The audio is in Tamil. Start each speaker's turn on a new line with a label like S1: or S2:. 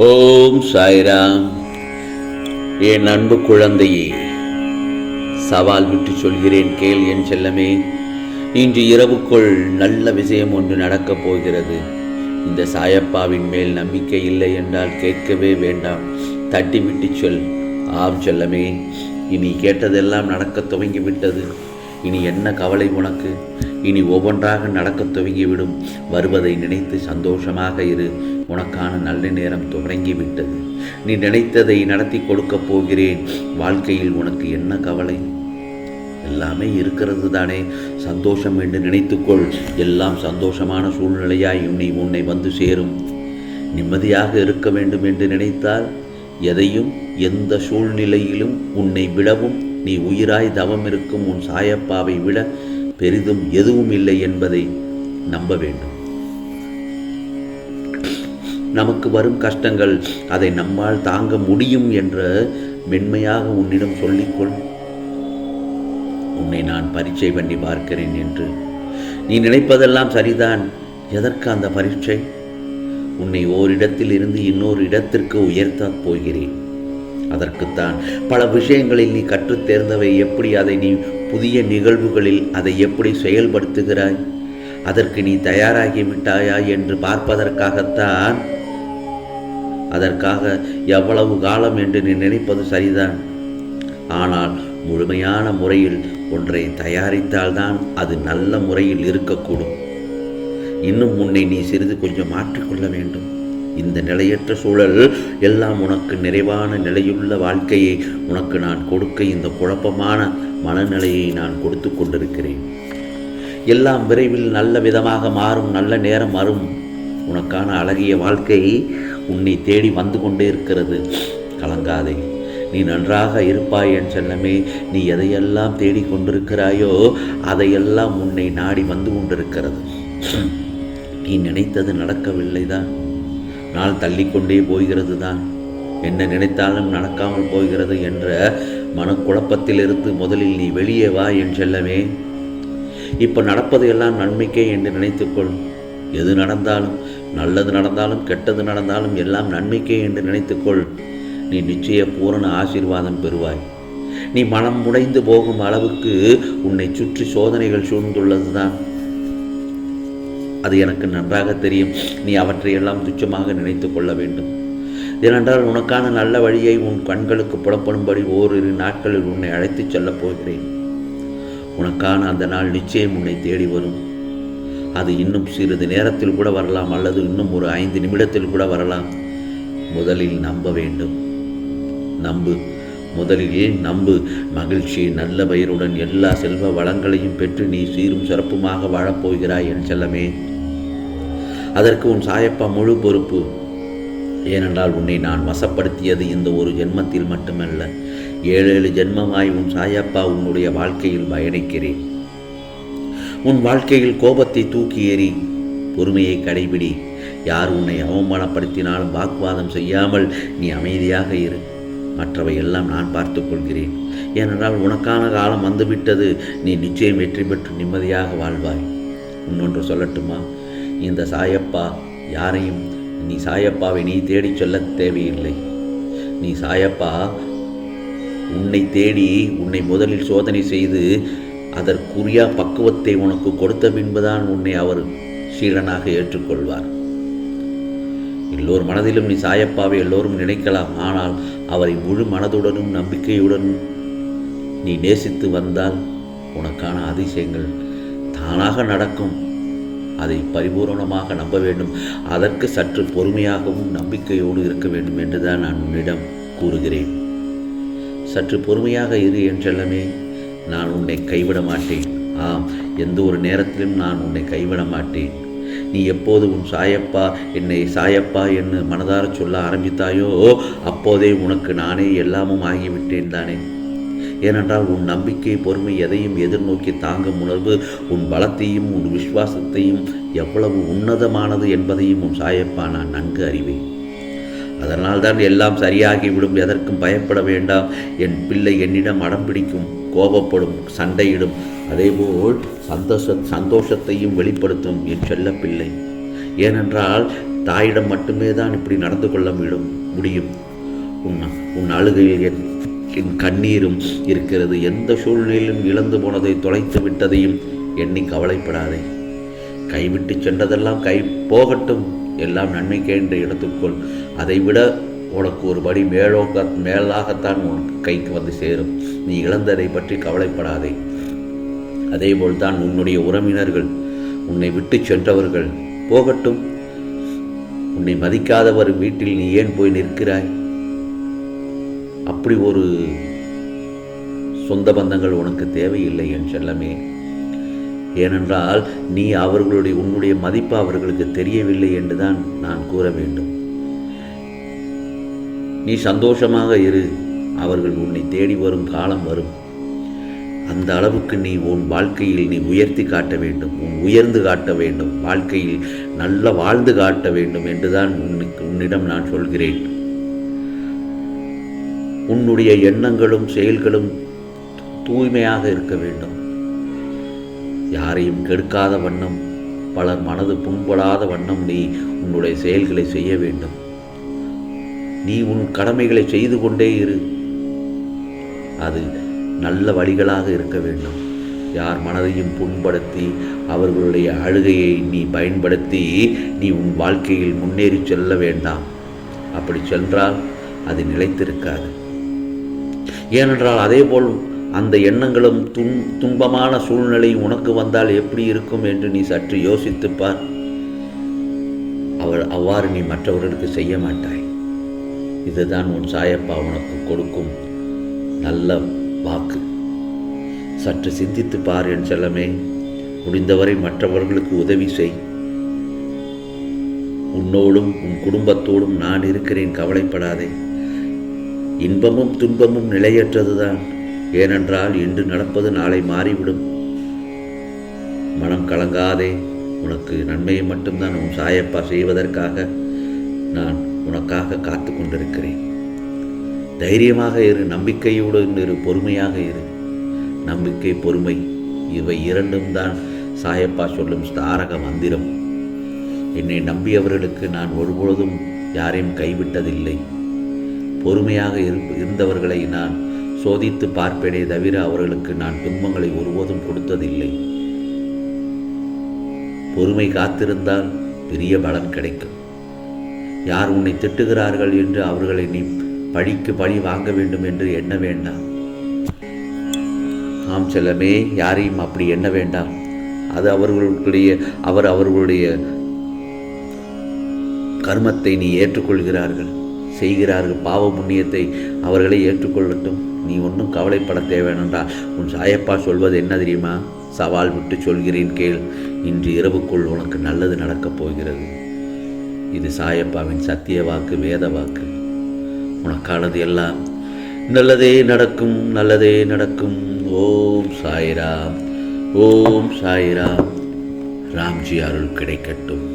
S1: ஓம் சாய்ராம். என் அன்பு குழந்தையே, சவால் விட்டு சொல்கிறேன் கேள் என் செல்லமே. இன்று இரவுக்குள் நல்ல விஷயம் ஒன்று நடக்கப் போகிறது. இந்த சாயப்பாவின் மேல் நம்பிக்கை இல்லை என்றால் கேட்கவே வேண்டாம், தட்டிவிட்டு சொல். ஆம் செல்லமே, இனி கேட்டதெல்லாம் நடக்கத் துவங்கிவிட்டது. இனி என்ன கவலை உனக்கு? இனி ஒவ்வொன்றாக நடக்கத் துவங்கிவிடும். வருவதை நினைத்து சந்தோஷமாக இரு. உனக்கான நல்ல நேரம் தொடங்கிவிட்டது. நீ நினைத்ததை நடத்தி கொடுக்கப் போகிறேன். வாழ்க்கையில் உனக்கு என்ன கவலை? எல்லாமே இருக்கிறது தானே. சந்தோஷம் என்று நினைத்துக்கொள். எல்லாம் சந்தோஷமான சூழ்நிலையாய் உன்னை வந்து சேரும். நிம்மதியாக இருக்க வேண்டும் என்று நினைத்தால் எதையும் எந்த சூழ்நிலையிலும் உன்னை விடவும் நீ உயிராய் தவம் இருக்கும் உன் சாயப்பாவை விட பெரிதும் எதுவும் இல்லை என்பதை நம்ப வேண்டும். நமக்கு வரும் கஷ்டங்கள் அதை நம்மால் தாங்க முடியும் என்ற மென்மையாக உன்னிடம் சொல்லிக்கொள். உன்னை நான் பரீட்சை பண்ணி பார்க்கிறேன் என்று. நீ நினைப்பதெல்லாம் சரிதான். எதற்கு அந்த பரீட்சை? உன்னை ஓரிடத்தில் இருந்து இன்னொரு இடத்திற்கு உயர்த்தப் போகிறேன். அதற்குத்தான். பல விஷயங்களில் நீ கற்றுத் தேர்ந்தவை எப்படி அதை நீ புதிய நிகழ்வுகளில் அதை எப்படி செயல்படுத்துகிறாய், அதற்கு நீ தயாராகிவிட்டாயா என்று பார்ப்பதற்காகத்தான். அதற்காக எவ்வளவு காலம் என்று நீ நினைப்பது சரிதான். ஆனால் முழுமையான முறையில் ஒன்றை தயாரித்தால்தான் அது நல்ல முறையில் இருக்கக்கூடும். இன்னும் உன்னை நீ சிறிது கொஞ்சம் மாற்றிக்கொள்ள வேண்டும். இந்த நிலையற்ற சூழல் எல்லாம் உனக்கு நிறைவான நிலையுள்ள வாழ்க்கையை உனக்கு நான் கொடுக்க இந்த குழப்பமான மனநிலையை நான் கொடுத்து கொண்டிருக்கிறேன். எல்லாம் விரைவில் நல்ல விதமாக மாறும். நல்ல நேரம் வரும். உனக்கான அழகிய வாழ்க்கை உன்னை தேடி வந்து கொண்டே இருக்கிறது. கலங்காதே. நீ நன்றாக இருப்பாய் என் செல்லமே. நீ எதையெல்லாம் தேடிக்கொண்டிருக்கிறாயோ அதையெல்லாம் உன்னை நாடி வந்து கொண்டிருக்கிறது. நீ நினைத்தது நடக்கவில்லைதான். நாள் தள்ளிக்கொண்டே போகிறது தான். என்ன நினைத்தாலும் நடக்காமல் போகிறது என்ற மனக்குழப்பத்திலிருந்து முதலில் நீ வெளியே வா என் செல்லமே. இப்போ நடப்பது எல்லாம் நன்மைக்கே என்று நினைத்துக்கொள். எது நடந்தாலும், நல்லது நடந்தாலும் கெட்டது நடந்தாலும் எல்லாம் நன்மைக்கே என்று நினைத்துக்கொள். நீ நிச்சய பூரண ஆசீர்வாதம் பெறுவாய். நீ மனம் உடைந்து போகும் அளவுக்கு உன்னை சுற்றி சோதனைகள் சூழ்ந்துள்ளது தான். அது எனக்கு நன்றாக தெரியும். நீ அவற்றையெல்லாம் துச்சமாக நினைத்து கொள்ள வேண்டும். ஏனென்றால் உனக்கான நல்ல வழியை உன் கண்களுக்கு புலப்படும்படி ஓரிரு நாட்களில் உன்னை அழைத்துச் செல்லப் போகிறேன். உனக்கான அந்த நாள் நிச்சயம் உன்னை தேடி வரும். அது இன்னும் சிறிது நேரத்தில் கூட வரலாம், அல்லது இன்னும் ஒரு 5 நிமிடத்தில் கூட வரலாம். முதலில் நம்ப வேண்டும். நம்பு. முதலில் நம்பு. மகிழ்ச்சி நல்ல பயிருடன் எல்லா செல்வ வளங்களையும் பெற்று நீ சீரும் சிறப்புமாக வாழப்போகிறாய் என் செல்லமே. அதற்கு உன் சாயப்பா முழு பொறுப்பு. ஏனென்றால் உன்னை நான் வசப்படுத்தியது இந்த ஒரு ஜென்மத்தில் மட்டுமல்ல, 7 ஜென்மமாய் உன் சாயப்பா உன்னுடைய வாழ்க்கையில் பயணிக்கிறேன். உன் வாழ்க்கையில் கோபத்தை தூக்கி எறி. பொறுமையை கடைபிடி. யார் உன்னை அவமானப்படுத்தினாலும் வாக்குவாதம் செய்யாமல் நீ அமைதியாக இரு. மற்றவை எல்லாம் நான் பார்த்து கொள்கிறேன். ஏனென்றால் உனக்கான காலம் வந்துவிட்டது. நீ நிச்சயம் வெற்றி பெற்று நிம்மதியாக வாழ்வாய். இன்னொன்று சொல்லட்டுமா? இந்த சாயப்பா யாரையும் நீ சாயப்பாவை நீ தேடி சொல்ல தேவையில்லை. நீ சாயப்பா உன்னை தேடி உன்னை முதலில் சோதனை செய்து அதற்குரிய பக்குவத்தை உனக்கு கொடுத்த பின்புதான் உன்னை அவர் சீடனாக ஏற்றுக்கொள்வார். எல்லோர் மனதிலும் நீ சாயப்பாவை எல்லோரும் நினைக்கலாம். ஆனால் அவரை முழு மனதுடனும் நம்பிக்கையுடனும் நீ நேசித்து வந்தால் உனக்கான அதிசயங்கள் தானாக நடக்கும். அதை பரிபூரணமாக நம்ப வேண்டும். அதற்கு சற்று பொறுமையாகவும் நம்பிக்கையோடு இருக்க வேண்டும் என்றுதான் நான் உன்னிடம் கூறுகிறேன். சற்று பொறுமையாக இரு என் செல்லமே. நான் உன்னை கைவிட மாட்டேன். ஆம், எந்த ஒரு நேரத்திலும் நான் உன்னை கைவிட மாட்டேன். நீ எப்போது உன் சாயப்பா என்னை சாயப்பா என்று மனதார சொல்ல ஆரம்பித்தாயோ அப்போதே உனக்கு நானே எல்லாமும் ஆகிவிட்டேன் தானே. ஏனென்றால் உன் நம்பிக்கை, பொறுமை, எதையும் எதிர்நோக்கி தாங்கும் உணர்வு, உன் பலத்தையும் உன் விசுவாசத்தையும் எவ்வளவு உன்னதமானது என்பதையும் உன் சாயப்பா நான் நன்கு அறிவேன். அதனால்தான் எல்லாம் சரியாகிவிடும். எதற்கும் பயப்பட வேண்டாம். என் பிள்ளை என்னிடம் அடம் பிடிக்கும், கோபப்படும், சண்டையிடும். அதேபோல் சந்தோஷத்தையும் வெளிப்படுத்தும் என் செல்ல பிள்ளை. ஏனென்றால் தாயிடம் மட்டுமே தான் இப்படி நடந்து கொள்ள முடியும். உன் அழுகையில் என் கண்ணீரும் இருக்கிறது. எந்த சூழ்நிலையிலும் இழந்து போனதை தொலைத்து விட்டதையும் எண்ணி கவலைப்படாதே. கைவிட்டு சென்றதெல்லாம் போகட்டும், எல்லாம் நன்மைக்கே என்று எடுத்துக்கொள். அதைவிட உனக்கு ஒரு படி மேலாகத்தான் உனக்கு கைக்கு வந்து சேரும். நீ இழந்ததை பற்றி கவலைப்படாதே. அதேபோல் தான் உன்னுடைய உறவினர்கள், உன்னை விட்டு சென்றவர்கள் போகட்டும். உன்னை மதிக்காதவர் வீட்டில் நீ ஏன் போய் நிற்கிறாய்? அப்படி ஒரு சொந்த பந்தங்கள் உனக்கு தேவையில்லை என் செல்லமே. ஏனென்றால் நீ உன்னுடைய மதிப்பு அவர்களுக்கு தெரியவில்லை என்றுதான் நான் கூற வேண்டும். நீ சந்தோஷமாக இரு. அவர்கள் உன்னை தேடி வரும் காலம் வரும். அந்த அளவுக்கு நீ உன் வாழ்க்கையில் நீ உயர்த்தி காட்ட வேண்டும், உயர்ந்து காட்ட வேண்டும், வாழ்க்கையில் நல்ல வாழ்ந்து காட்ட வேண்டும் என்றுதான் உன்னிடம் நான் சொல்கிறேன். உன்னுடைய எண்ணங்களும் செயல்களும் தூய்மையாக இருக்க வேண்டும். யாரையும் கெடுக்காத வண்ணம், பலர் மனது புண்படாத வண்ணம் நீ உன்னுடைய செயல்களை செய்ய வேண்டும். நீ உன் கடமைகளை செய்து கொண்டே இரு. அது நல்ல வழிகளாக இருக்க வேண்டும். யார் மனதையும் புண்படுத்தி அவர்களுடைய அழுகையை நீ பயன்படுத்தி நீ உன் வாழ்க்கையில் முன்னேறி செல்ல வேண்டாம். அப்படி சென்றால் அது நிலைத்திருக்காது. ஏனென்றால் அதேபோல் அந்த எண்ணங்களும் துன்பமான சூழ்நிலை உனக்கு வந்தால் எப்படி இருக்கும் என்று நீ சற்று யோசித்துப்பார். அவ்வாறு நீ மற்றவர்களுக்கு செய்ய மாட்டாய். இதுதான் உன் சாயப்பா உனக்கு கொடுக்கும் நல்ல வாக்கு. சற்று சிந்தித்து பார் என் செல்லமே. முடிந்தவரை மற்றவர்களுக்கு உதவி செய். உன்னோடும் உன் குடும்பத்தோடும் நான் இருக்கிறேன், கவலைப்படாதே. இன்பமும் துன்பமும் நிலையற்றதுதான். ஏனென்றால் இன்று நடப்பது நாளை மாறிவிடும். மனம் கலங்காதே. உனக்கு நன்மையை மட்டும்தான் உன் சாயப்பா செய்வதற்காக நான் உனக்காக காத்து கொண்டிருக்கிறேன். தைரியமாக இரு, நம்பிக்கையோடு இரு, பொறுமையாக இரு. நம்பிக்கை, பொறுமை இவை இரண்டும் தான் சாயப்பா சொல்லும் தாரக மந்திரம். என்னை நம்பியவர்களுக்கு நான் ஒருபொழுதும் யாரையும் கைவிட்டதில்லை. பொறுமையாக இருந்தவர்களை நான் சோதித்து பார்ப்பேனே தவிர அவர்களுக்கு நான் துன்பங்களை ஒருபோதும் கொடுத்ததில்லை. பொறுமை காத்திருந்தால் பெரிய பலன் கிடைக்கும். யார் உன்னை திட்டுகிறார்கள் என்று அவர்களை நீ பழிக்கு பழி வாங்க வேண்டும் என்று எண்ண வேண்டாம். ஆம் செல்லமே, யாரையும் அப்படி எண்ண வேண்டாம். அது அவர்களுடைய கர்மத்தை நீ ஏற்றுக்கொள்கிறார்கள், செய்கிறார்கள். பாவ புண்ணியத்தை அவர்களை ஏற்றுக்கொள்ளட்டும். நீ ஒன்றும் கவலைப்பட தேவையென்றால் உன் சாயப்பா சொல்வது என்ன தெரியுமா? சவால் விட்டு சொல்கிறேன் கேள். இன்று இரவுக்குள் உனக்கு நல்லது நடக்கப் போகிறது. இது சாயப்பாவின் சத்திய வாக்கு, வேத வாக்கு. உனக்கானது எல்லாம் நல்லதே நடக்கும், நல்லதே நடக்கும். ஓம் சாய்ராம், ஓம் சாய்ராம். ராம்ஜி அருள் கிடைக்கட்டும்.